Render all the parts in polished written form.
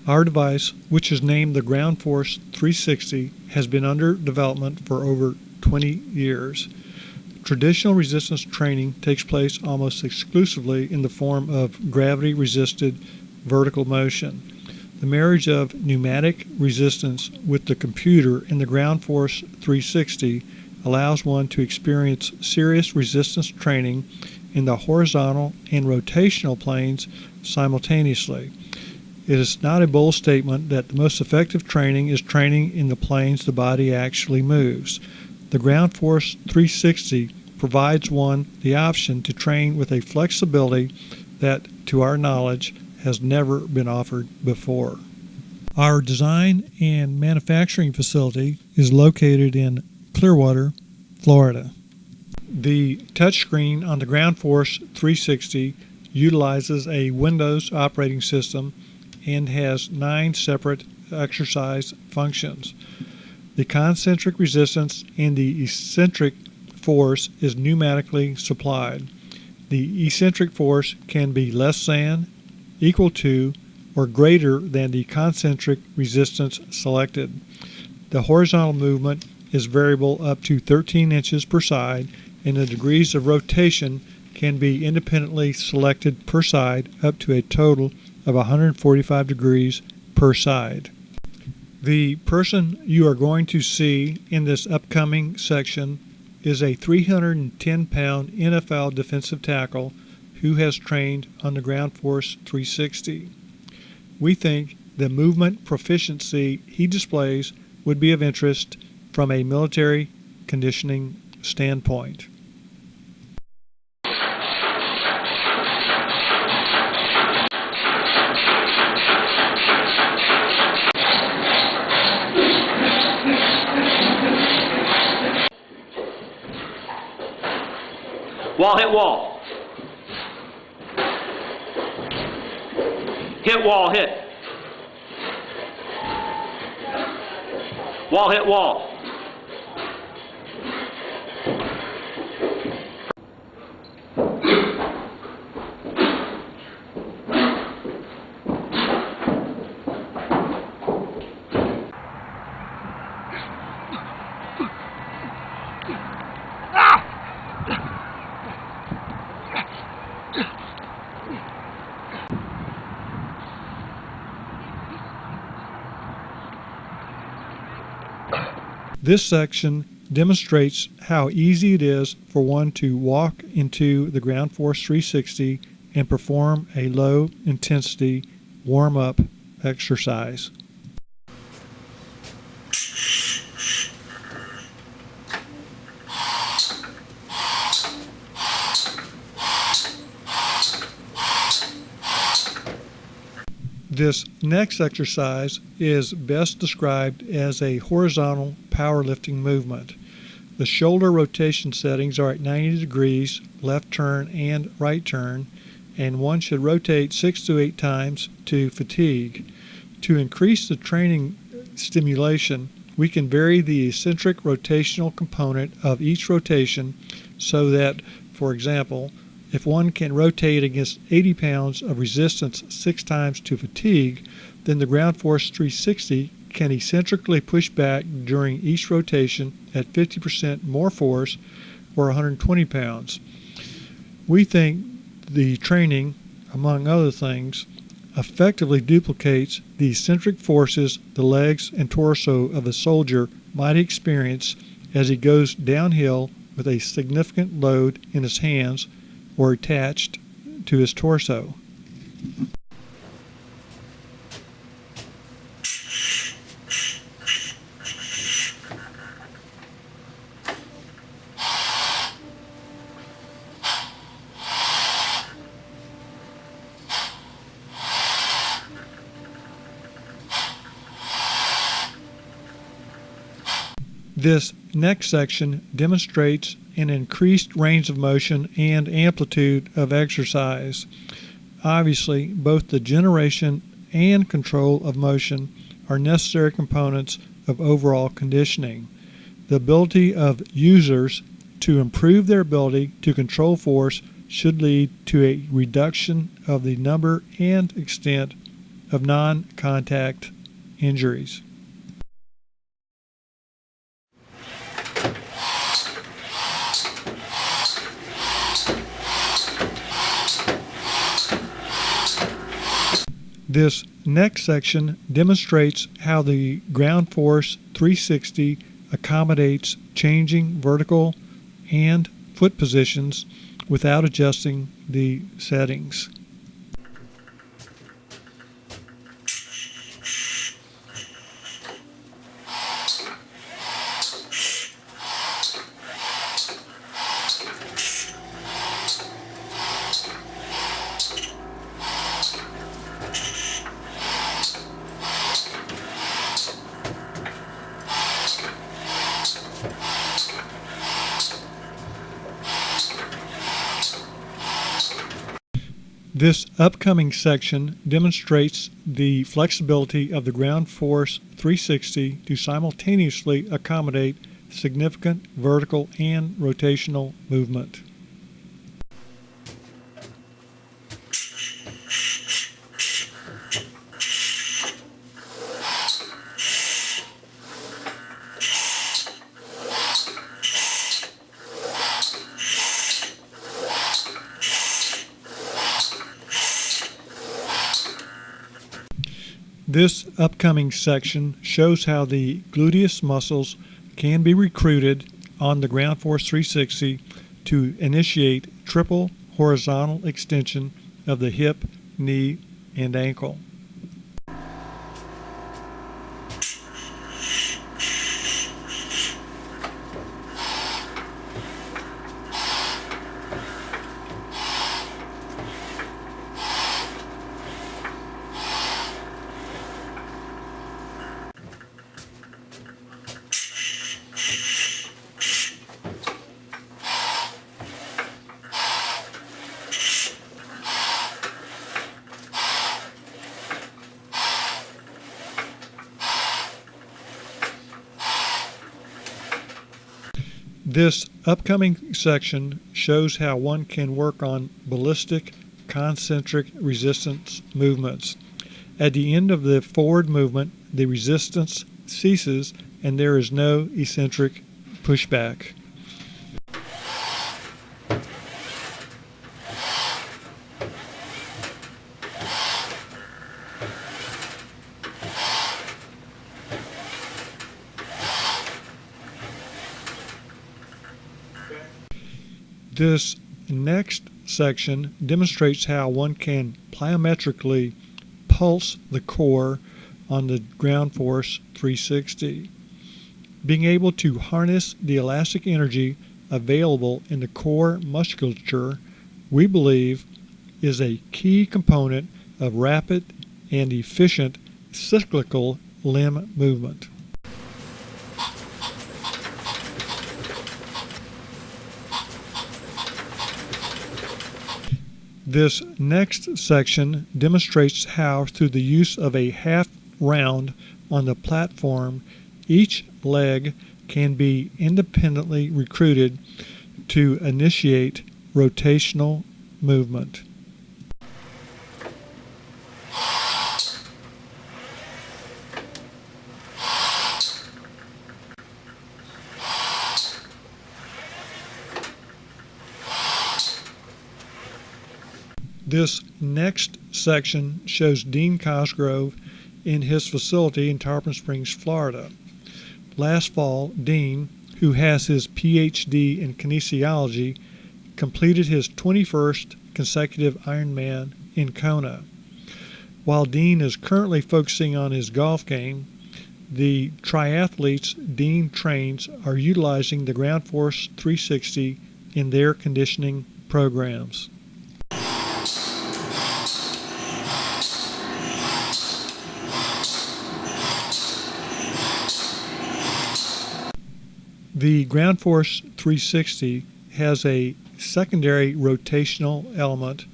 Our device, which is named the Ground Force 360, has been under development for over 20 years. Traditional resistance training takes place almost exclusively in the form of gravity-resisted vertical motion. The marriage of pneumatic resistance with the computer in the Ground Force 360 allows one to experience serious resistance training in the horizontal and rotational planes simultaneously. It is not a bold statement that the most effective training is training in the planes the body actually moves. The Ground Force 360 provides one the option to train with a flexibility that, to our knowledge, has never been offered before. Our design and manufacturing facility is located in Clearwater, Florida. The touchscreen on the Ground Force 360 utilizes a Windows operating system and has 9 separate exercise functions. The concentric resistance and the eccentric force is pneumatically supplied. The eccentric force can be less than, equal to, or greater than the concentric resistance selected. The horizontal movement is variable up to 13 inches per side, and the degrees of rotation can be independently selected per side up to a total of 145 degrees per side. The person you are going to see in this upcoming section is a 310-pound NFL defensive tackle who has trained on the Ground Force 360. We think the movement proficiency he displays would be of interest from a military conditioning standpoint. Wall hit wall. Hit wall hit. Wall hit wall. This section demonstrates how easy it is for one to walk into the Ground Force 360 and perform a low-intensity warm-up exercise. This next exercise is best described as a horizontal powerlifting movement. The shoulder rotation settings are at 90 degrees, left turn and right turn, and one should rotate 6 to 8 times to fatigue. To increase the training stimulation, we can vary the eccentric rotational component of each rotation so that, for example, if one can rotate against 80 pounds of resistance 6 times to fatigue, then the Ground Force 360 can eccentrically push back during each rotation at 50% more force, or 120 pounds. We think the training, among other things, effectively duplicates the eccentric forces the legs and torso of a soldier might experience as he goes downhill with a significant load in his hands or attached to his torso. This next section demonstrates an increased range of motion and amplitude of exercise. Obviously, both the generation and control of motion are necessary components of overall conditioning. The ability of users to improve their ability to control force should lead to a reduction of the number and extent of non-contact injuries. This next section demonstrates how the Ground Force 360 accommodates changing vertical and foot positions without adjusting the settings. This upcoming section demonstrates the flexibility of the Ground Force 360 to simultaneously accommodate significant vertical and rotational movement. This upcoming section shows how the gluteus muscles can be recruited on the Ground Force 360 to initiate triple horizontal extension of the hip, knee, and ankle. This upcoming section shows how one can work on ballistic concentric resistance movements. At the end of the forward movement, the resistance ceases and there is no eccentric pushback. This next section demonstrates how one can plyometrically pulse the core on the Ground Force 360. Being able to harness the elastic energy available in the core musculature, we believe, is a key component of rapid and efficient cyclical limb movement. This next section demonstrates how, through the use of a half round on the platform, each leg can be independently recruited to initiate rotational movement. This next section shows Dean Cosgrove in his facility in Tarpon Springs, Florida. Last fall, Dean, who has his PhD in kinesiology, completed his 21st consecutive Ironman in Kona. While Dean is currently focusing on his golf game, the triathletes Dean trains are utilizing the Ground Force 360 in their conditioning programs. The Ground Force 360 has a secondary rotational element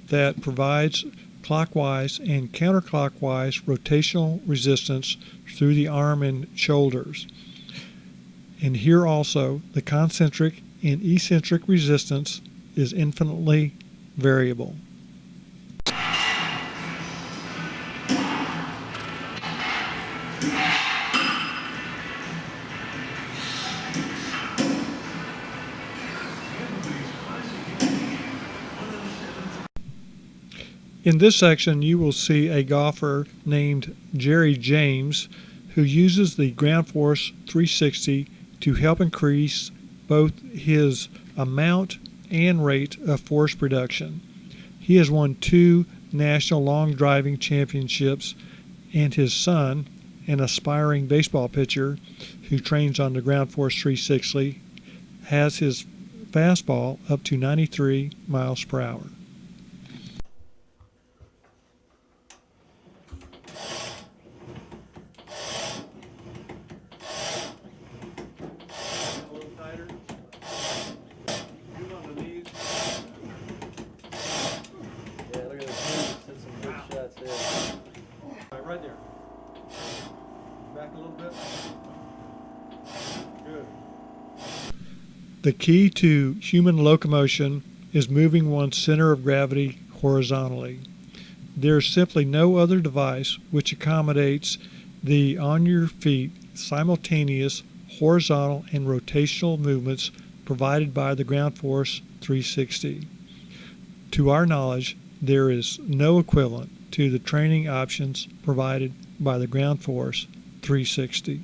that provides clockwise and counterclockwise rotational resistance through the arm and shoulders. And here also, the concentric and eccentric resistance is infinitely variable. In this section, you will see a golfer named Jerry James who uses the Ground Force 360 to help increase both his amount and rate of force production. He has won 2 national long driving championships, and his son, an aspiring baseball pitcher who trains on the Ground Force 360, has his fastball up to 93 miles per hour. Right there. Back a little bit. Good. The key to human locomotion is moving one's center of gravity horizontally. There is simply no other device which accommodates the on your feet simultaneous horizontal and rotational movements provided by the Ground Force 360. To our knowledge, there is no equivalent to the training options provided by the Ground Force 360.